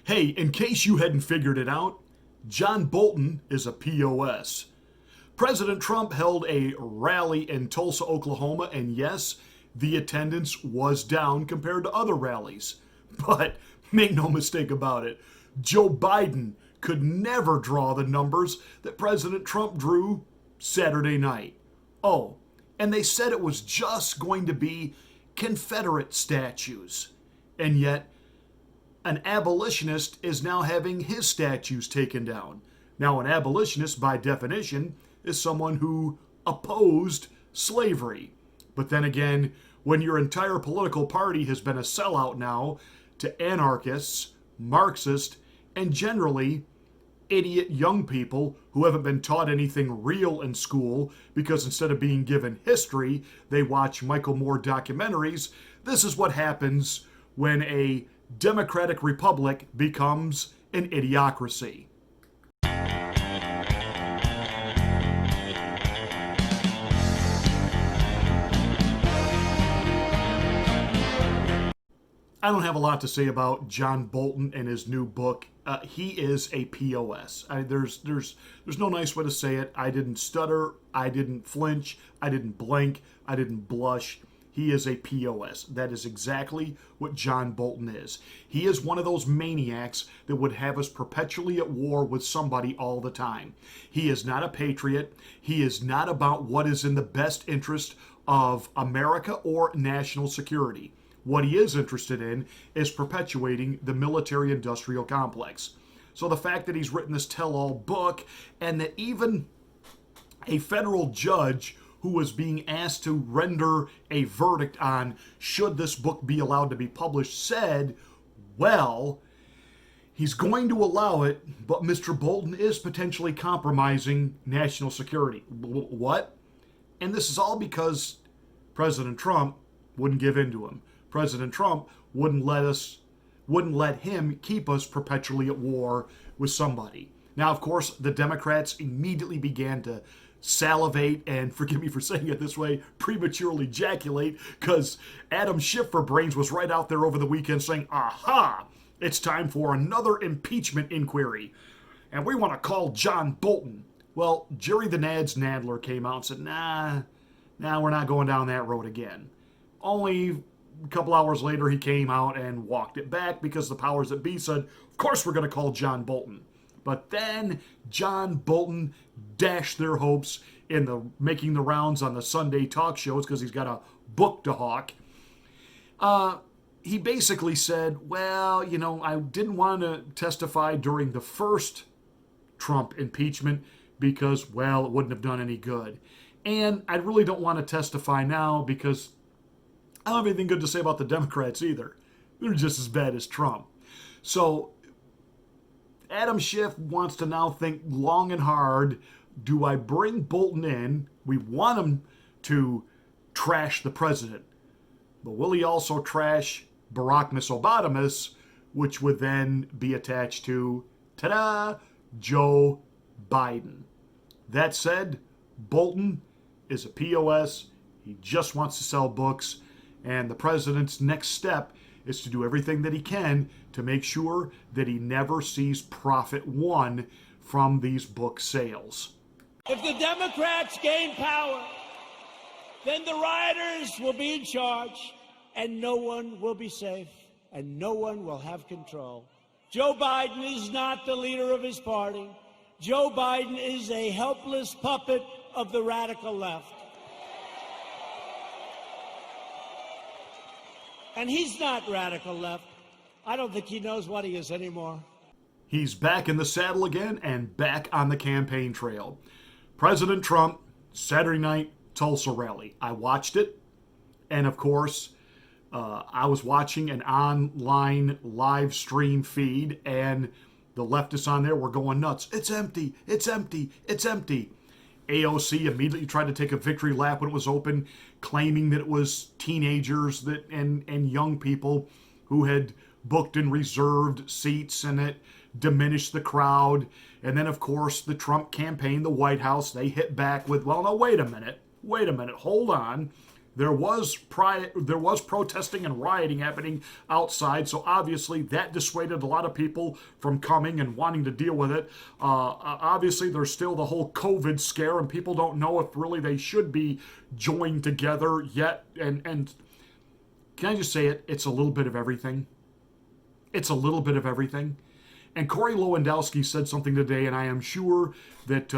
Hey, in case you hadn't figured it out, John Bolton is a POS. President Trump held a rally in Tulsa, Oklahoma, and yes, the attendance was down compared to other rallies. But make no mistake about it, Joe Biden could never draw the numbers that President Trump drew Saturday night. Oh, and they said it was just going to be Confederate statues. And yet, an abolitionist is now having his statues taken down. Now, an abolitionist, by definition, is someone who opposed slavery. But then again, when your entire political party has been a sellout now to anarchists, Marxists, and generally idiot young people who haven't been taught anything real in school because instead of being given history, they watch Michael Moore documentaries, this is what happens when a democratic republic becomes an idiocracy. I don't have a lot to say about John Bolton and his new book. He is a POS. There's no nice way to say it. I didn't stutter. I didn't flinch. I didn't blink. I didn't blush. He is a POS. That is exactly what John Bolton is. He is one of those maniacs that would have us perpetually at war with somebody all the time. He is not a patriot. He is not about what is in the best interest of America or national security. What he is interested in is perpetuating the military-industrial complex. So the fact that he's written this tell-all book and that even a federal judge who was being asked to render a verdict on should this book be allowed to be published said, well, he's going to allow it, but Mr. Bolton is potentially compromising national security. What? And this is all because President Trump wouldn't give in to him. President Trump wouldn't let him keep us perpetually at war with somebody. Now, of course, the Democrats immediately began to salivate and, forgive me for saying it this way, prematurely ejaculate, because Adam Schiff for Brains was right out there over the weekend saying, aha, it's time for another impeachment inquiry. And we want to call John Bolton. Well, Jerry the Nads Nadler came out and said, nah, we're not going down that road again. Only a couple hours later, he came out and walked it back because the powers that be said, of course we're going to call John Bolton. But then John Bolton dashed their hopes in the making the rounds on the Sunday talk shows because he's got a book to hawk. He basically said, well, I didn't want to testify during the first Trump impeachment because, well, it wouldn't have done any good. And I really don't want to testify now because I don't have anything good to say about the Democrats either. They're just as bad as Trump. So Adam Schiff wants to now think long and hard. Do I bring Bolton in? We want him to trash the president. But will he also trash Barack Obama, which would then be attached to, ta-da, Joe Biden? That said, Bolton is a POS. He just wants to sell books. And the president's next step is to do everything that he can to make sure that he never sees profit one from these book sales. If the Democrats gain power, then the rioters will be in charge, and no one will be safe, and no one will have control. Joe Biden is not the leader of his party. Joe Biden is a helpless puppet of the radical left. And he's not radical left. I don't think he knows what he is anymore. He's back in the saddle again and back on the campaign trail. President Trump, Saturday night Tulsa rally. I watched it. And of course, I was watching an online live stream feed and the leftists on there were going nuts. It's empty. It's empty. It's empty. AOC immediately tried to take a victory lap when it was open, claiming that it was teenagers and young people who had booked and reserved seats and it diminished the crowd. And then, of course, the Trump campaign, the White House, they hit back with, well, no, wait a minute, hold on. There was protesting and rioting happening outside, so obviously that dissuaded a lot of people from coming and wanting to deal with it. Obviously, there's still the whole COVID scare, and people don't know if really they should be joined together yet. And can I just say it? It's a little bit of everything. It's a little bit of everything. And Corey Lewandowski said something today, and I am sure that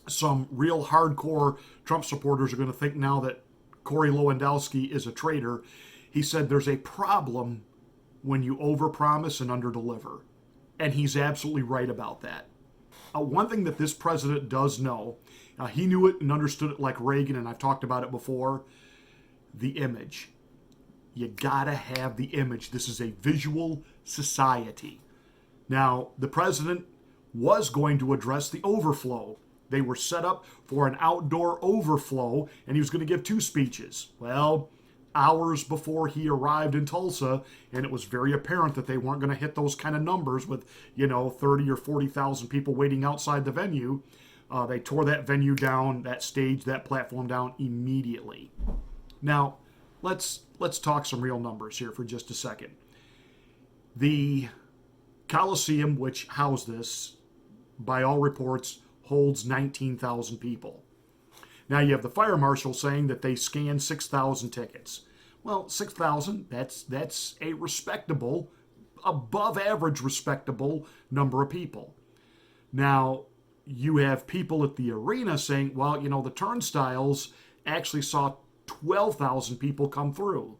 some real hardcore Trump supporters are going to think now that Corey Lewandowski is a traitor. He said there's a problem when you overpromise and underdeliver. And he's absolutely right about that. One thing that this president does know, he knew it and understood it like Reagan, and I've talked about it before, the image. You gotta have the image. This is a visual society. Now, the president was going to address the overflow. They were set up for an outdoor overflow, and he was going to give 2 speeches. Well, hours before he arrived in Tulsa, and it was very apparent that they weren't going to hit those kind of numbers with, 30 or 40,000 people waiting outside the venue. They tore that venue down, that stage, that platform down immediately. Now, let's talk some real numbers here for just a second. The Coliseum, which housed this, by all reports, holds 19,000 people. Now you have the fire marshal saying that they scanned 6,000 tickets. Well, 6,000, that's a respectable, above average respectable number of people. Now, you have people at the arena saying, well, the turnstiles actually saw 12,000 people come through.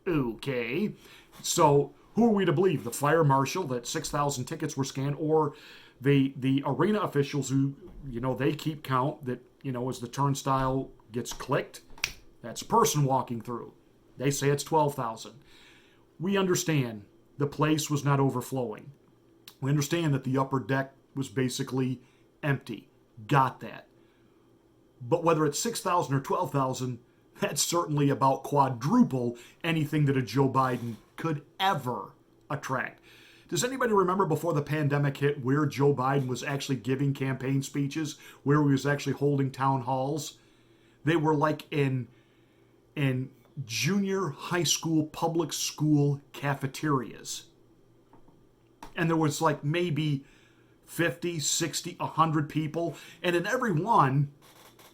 Okay, so who are we to believe? The fire marshal that 6,000 tickets were scanned, or the arena officials who, they keep count that, as the turnstile gets clicked, that's a person walking through. They say it's 12,000. We understand the place was not overflowing. We understand that the upper deck was basically empty. Got that. But whether it's 6,000 or 12,000, that's certainly about quadruple anything that a Joe Biden could ever attract. Does anybody remember before the pandemic hit where Joe Biden was actually giving campaign speeches, where he was actually holding town halls? They were like in junior high school, public school cafeterias. And there was like maybe 50, 60, 100 people. And in every one,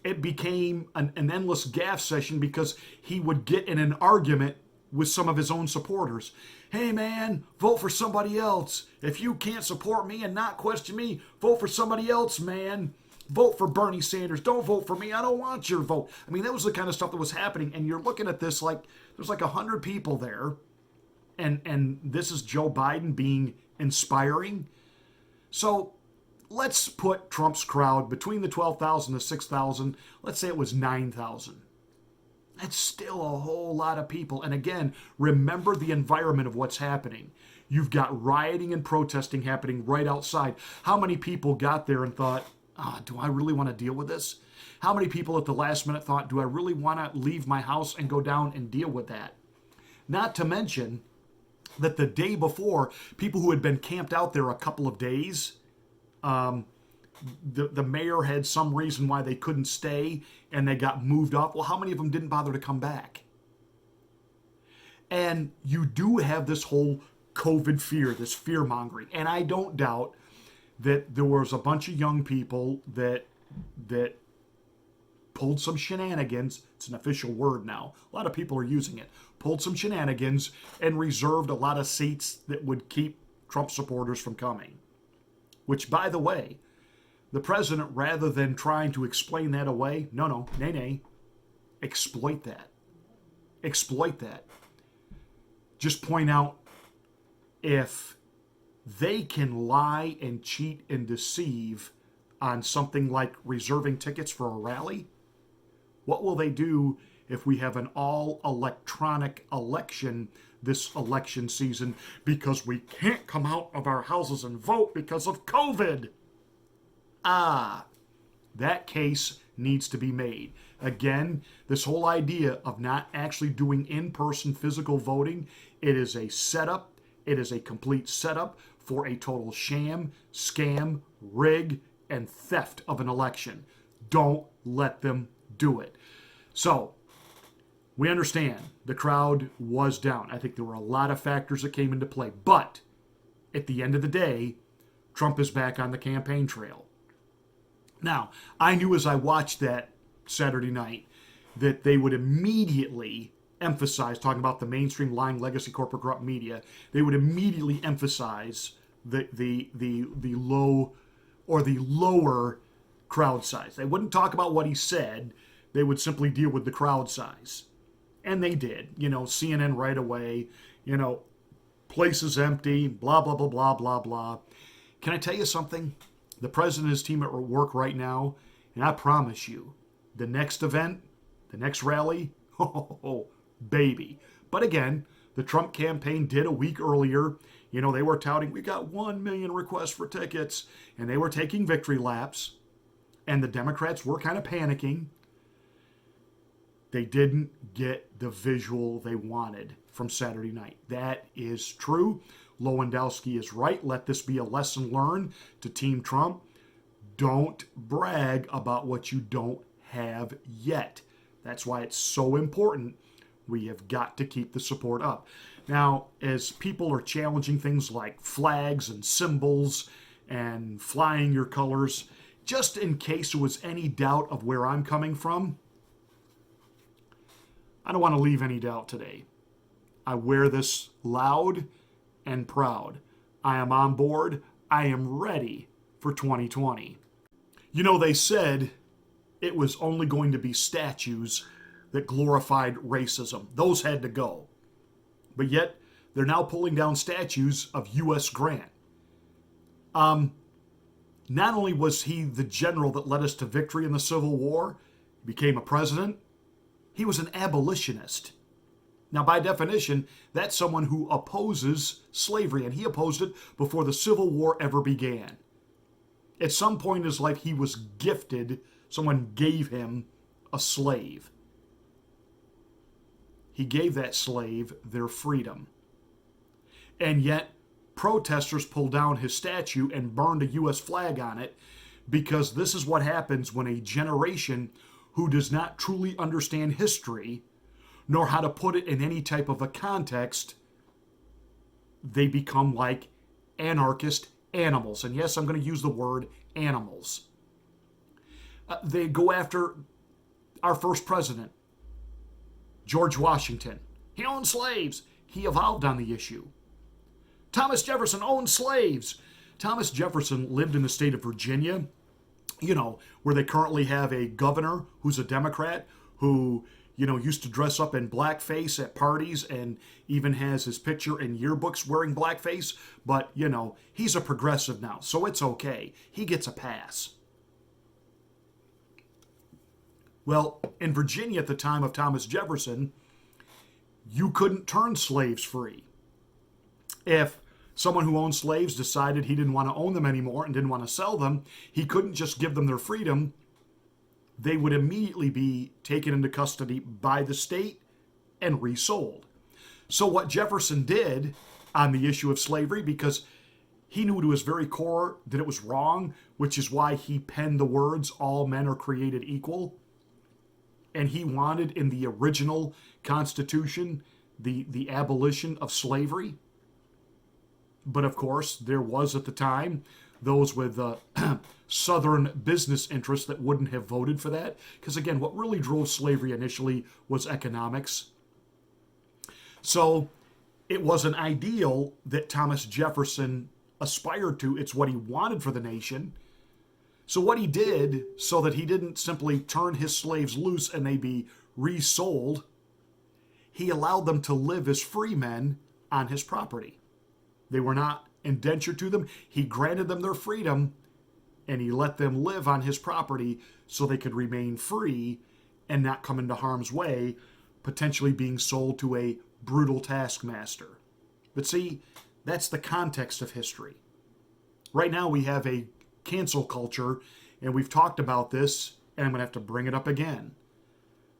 it became an endless gaffe session because he would get in an argument with some of his own supporters. Hey man, vote for somebody else. If you can't support me and not question me, vote for somebody else, man. Vote for Bernie Sanders. Don't vote for me. I don't want your vote. I mean, that was the kind of stuff that was happening. And you're looking at this like there's like 100 people there. And this is Joe Biden being inspiring. So let's put Trump's crowd between the 12,000 to 6,000. Let's say it was 9,000. That's still a whole lot of people. And again, remember the environment of what's happening. You've got rioting and protesting happening right outside. How many people got there and thought, do I really want to deal with this? How many people at the last minute thought, do I really want to leave my house and go down and deal with that? Not to mention that the day before, people who had been camped out there a couple of days, the mayor had some reason why they couldn't stay and they got moved off. Well, how many of them didn't bother to come back? And you do have this whole COVID fear, this fear mongering. And I don't doubt that there was a bunch of young people that pulled some shenanigans. It's an official word now. A lot of people are using it. Pulled some shenanigans and reserved a lot of seats that would keep Trump supporters from coming. Which, by the way, the president, rather than trying to explain that away, nay, exploit that. Exploit that. Just point out, if they can lie and cheat and deceive on something like reserving tickets for a rally, what will they do if we have an all-electronic election this election season because we can't come out of our houses and vote because of COVID? That case needs to be made. Again, this whole idea of not actually doing in-person physical voting, it is a setup. It is a complete setup for a total sham, scam, rig, and theft of an election. Don't let them do it. So, we understand the crowd was down. I think there were a lot of factors that came into play. But at the end of the day, Trump is back on the campaign trail. Now, I knew as I watched that Saturday night that they would immediately emphasize, talking about the mainstream lying legacy corporate corrupt media, they would immediately emphasize the low or the lower crowd size. They wouldn't talk about what he said. They would simply deal with the crowd size. And they did. CNN right away, place is empty, blah, blah, blah, blah, blah, blah. Can I tell you something? The president and his team are at work right now, and I promise you, the next event, the next rally, oh, baby. But again, the Trump campaign did a week earlier. They were touting, we got 1 million requests for tickets, and they were taking victory laps, and the Democrats were kind of panicking. They didn't get the visual they wanted from Saturday night. That is true. Lewandowski is right. Let this be a lesson learned to Team Trump. Don't brag about what you don't have yet. That's why it's so important. We have got to keep the support up. Now, as people are challenging things like flags and symbols and flying your colors, just in case there was any doubt of where I'm coming from, I don't want to leave any doubt today. I wear this loud and proud. I am on board. I am ready for 2020. They said it was only going to be statues that glorified racism. Those had to go. But yet, they're now pulling down statues of U.S. Grant. Not only was he the general that led us to victory in the Civil War, became a president, he was an abolitionist. Now, by definition, that's someone who opposes slavery, and he opposed it before the Civil War ever began. At some point in his life, he was gifted, someone gave him a slave. He gave that slave their freedom. And yet, protesters pulled down his statue and burned a U.S. flag on it, because this is what happens when a generation who does not truly understand history, nor how to put it in any type of a context, they become like anarchist animals. And yes, I'm going to use the word animals. They go after our first president, George Washington. He owned slaves. He evolved on the issue. Thomas Jefferson owned slaves. Thomas Jefferson lived in the state of Virginia, where they currently have a governor who's a Democrat who, used to dress up in blackface at parties and even has his picture in yearbooks wearing blackface. But, he's a progressive now, so it's okay. He gets a pass. Well, in Virginia at the time of Thomas Jefferson, you couldn't turn slaves free. If someone who owned slaves decided he didn't want to own them anymore and didn't want to sell them, he couldn't just give them their freedom. They would immediately be taken into custody by the state and resold. So what Jefferson did on the issue of slavery, because he knew to his very core that it was wrong, which is why he penned the words, all men are created equal. And he wanted in the original Constitution the abolition of slavery. But of course, there was at the time those with Southern business interests that wouldn't have voted for that. Because again, what really drove slavery initially was economics. So it was an ideal that Thomas Jefferson aspired to. It's what he wanted for the nation. So what he did, so that he didn't simply turn his slaves loose and they be resold, he allowed them to live as free men on his property. They were not indentured to them. He granted them their freedom, and he let them live on his property so they could remain free and not come into harm's way, potentially being sold to a brutal taskmaster. But see, that's the context of history. Right now we have a cancel culture, and we've talked about this, and I'm going to have to bring it up again.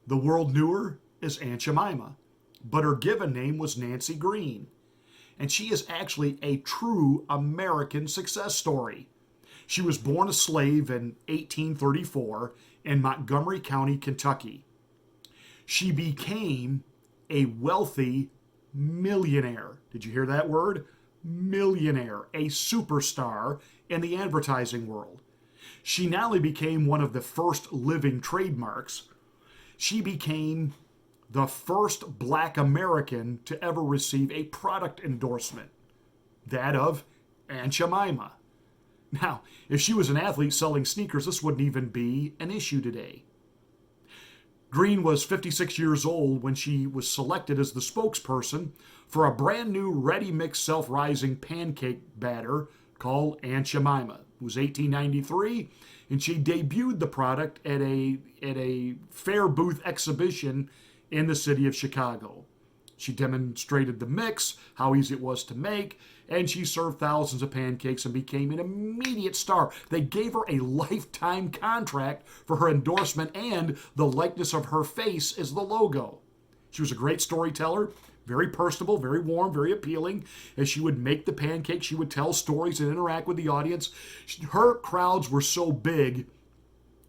The world knew her as Aunt Jemima, but her given name was Nancy Green. And she is actually a true American success story. She was born a slave in 1834 in Montgomery County, Kentucky. She became a wealthy millionaire. Did you hear that word? Millionaire, a superstar in the advertising world. She not only became one of the first living trademarks, she became the first black American to ever receive a product endorsement, that of Aunt Jemima. Now, if she was an athlete selling sneakers, this wouldn't even be an issue today. Green was 56 years old when she was selected as the spokesperson for a brand new ready-mix self-rising pancake batter called Aunt Jemima. It was 1893, and she debuted the product at a fair booth exhibition in the city of Chicago. She demonstrated the mix, how easy it was to make, and she served thousands of pancakes and became an immediate star. They gave her a lifetime contract for her endorsement and the likeness of her face as the logo. She was a great storyteller, very personable, very warm, very appealing. As she would make the pancakes, she would tell stories and interact with the audience. Her crowds were so big,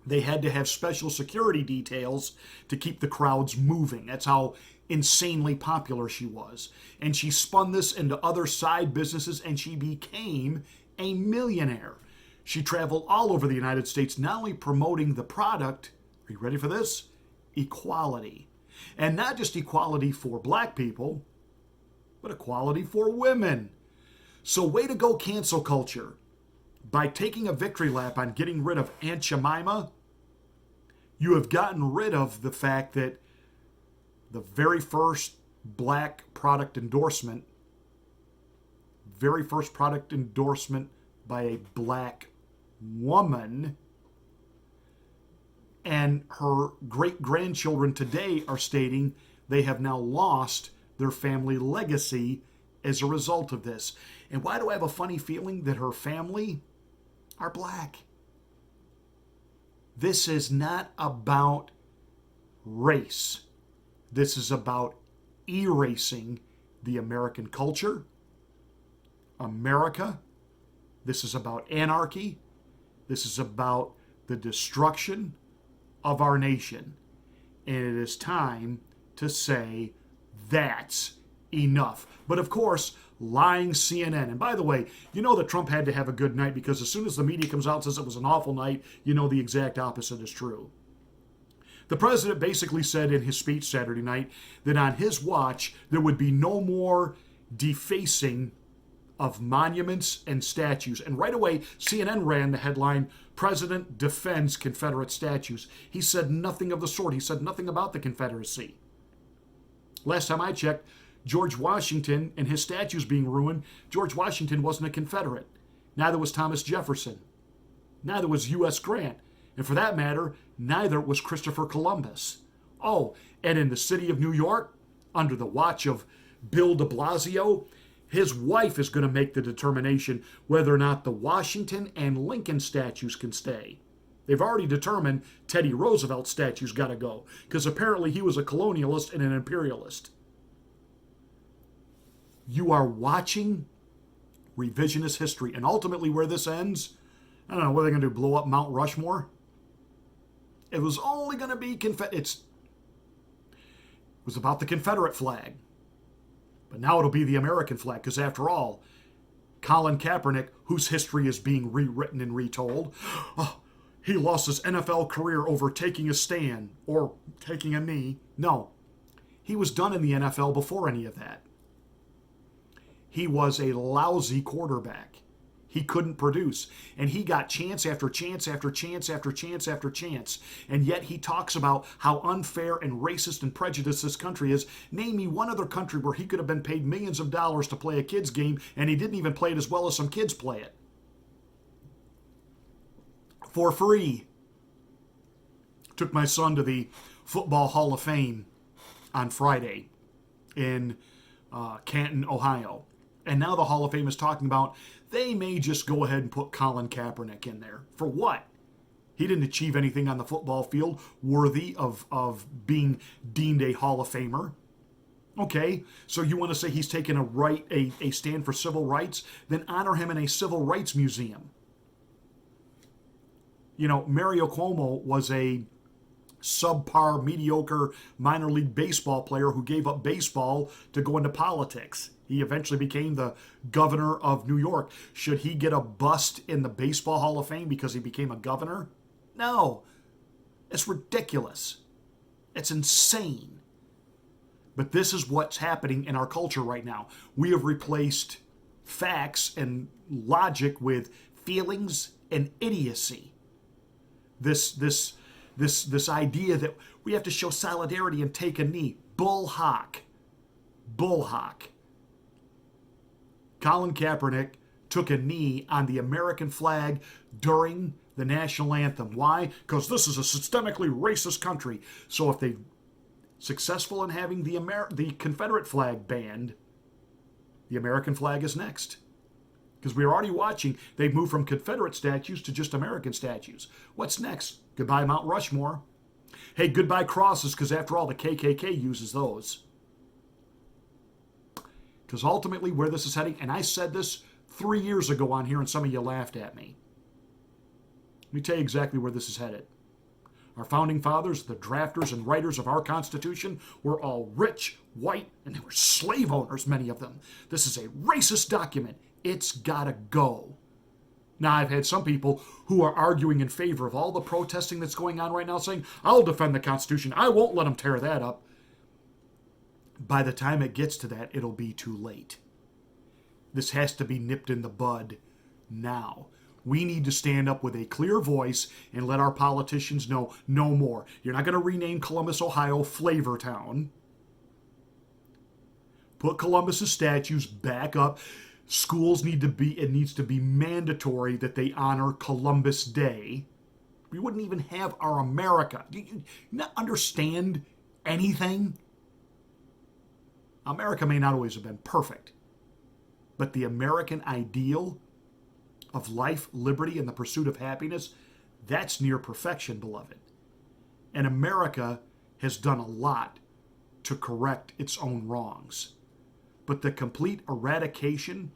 they had to have special security details to keep the crowds moving. That's how insanely popular she was. And she spun this into other side businesses, and she became a millionaire. She traveled all over the United States, not only promoting the product, are you ready for this? Equality. And not just equality for black people, but equality for women. So way to go, cancel culture. By taking a victory lap on getting rid of Aunt Jemima, you have gotten rid of the fact that the very first black product endorsement, by a black woman, and her great-grandchildren today are stating they have now lost their family legacy as a result of this. And why do I have a funny feeling that her family are black? This is not about race. This is about erasing the American culture, America. This is about anarchy. This is about the destruction of our nation. And it is time to say that's enough. But of course, lying CNN. And by the way, you know that Trump had to have a good night, because as soon as the media comes out and says it was an awful night, you know the exact opposite is true. The president basically said in his speech Saturday night that on his watch there would be no more defacing of monuments and statues. And right away, CNN ran the headline, "President Defends Confederate Statues." He said nothing of the sort. He said nothing about the Confederacy. Last time I checked, George Washington and his statues being ruined, George Washington wasn't a Confederate. Neither was Thomas Jefferson. Neither was U.S. Grant. And for that matter, neither was Christopher Columbus. Oh, and in the city of New York, under the watch of Bill de Blasio, his wife is going to make the determination whether or not the Washington and Lincoln statues can stay. They've already determined Teddy Roosevelt's statue's got to go, because apparently he was a colonialist and an imperialist. You are watching revisionist history. And ultimately where this ends, I don't know, what are they going to do, blow up Mount Rushmore? It was only going to be it was about the Confederate flag. But now it'll be the American flag, because after all, Colin Kaepernick, whose history is being rewritten and retold, he lost his NFL career over taking a stand or taking a knee. No, he was done in the NFL before any of that. He was a lousy quarterback. He couldn't produce. And he got chance after chance after chance after chance after chance. And yet he talks about how unfair and racist and prejudiced this country is. Name me one other country where he could have been paid millions of dollars to play a kid's game, and he didn't even play it as well as some kids play it. For free. Took my son to the Football Hall of Fame on Friday in Canton, Ohio. And now the Hall of Fame is talking about they may just go ahead and put Colin Kaepernick in there. For what? He didn't achieve anything on the football field worthy of being deemed a Hall of Famer. Okay, so you want to say he's taken a stand for civil rights? Then honor him in a civil rights museum. You know, Mario Cuomo was a subpar, mediocre minor league baseball player who gave up baseball to go into politics. He eventually became the governor of New York. Should he get a bust in the Baseball Hall of Fame because he became a governor? No. It's ridiculous. It's insane. But this is what's happening in our culture right now. We have replaced facts and logic with feelings and idiocy. This idea that we have to show solidarity and take a knee. Bull hock. Bull hock. Colin Kaepernick took a knee on the American flag during the national anthem. Why? Because this is a systemically racist country. So if they're successful in having the Confederate flag banned, the American flag is next. Because we're already watching, they've moved from Confederate statues to just American statues. What's next? Goodbye Mount Rushmore. Hey, goodbye crosses, because after all, the KKK uses those. Because ultimately where this is heading, and I said this 3 years ago on here and some of you laughed at me. Let me tell you exactly where this is headed. Our founding fathers, the drafters and writers of our Constitution, were all rich, white, and they were slave owners, many of them. This is a racist document. It's gotta go. Now, I've had some people who are arguing in favor of all the protesting that's going on right now saying, I'll defend the Constitution. I won't let them tear that up. By the time it gets to that, it'll be too late. This has to be nipped in the bud now. We need to stand up with a clear voice and let our politicians know no more. You're not going to rename Columbus, Ohio, Flavortown. Put Columbus's statues back up. Schools it needs to be mandatory that they honor Columbus Day. We wouldn't even have our America. Do you not understand anything? America may not always have been perfect, but the American ideal of life, liberty, and the pursuit of happiness, that's near perfection, beloved. And America has done a lot to correct its own wrongs. But the complete eradication,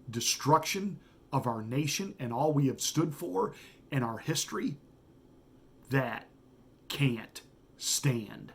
destruction of our nation and all we have stood for in our history, that can't stand.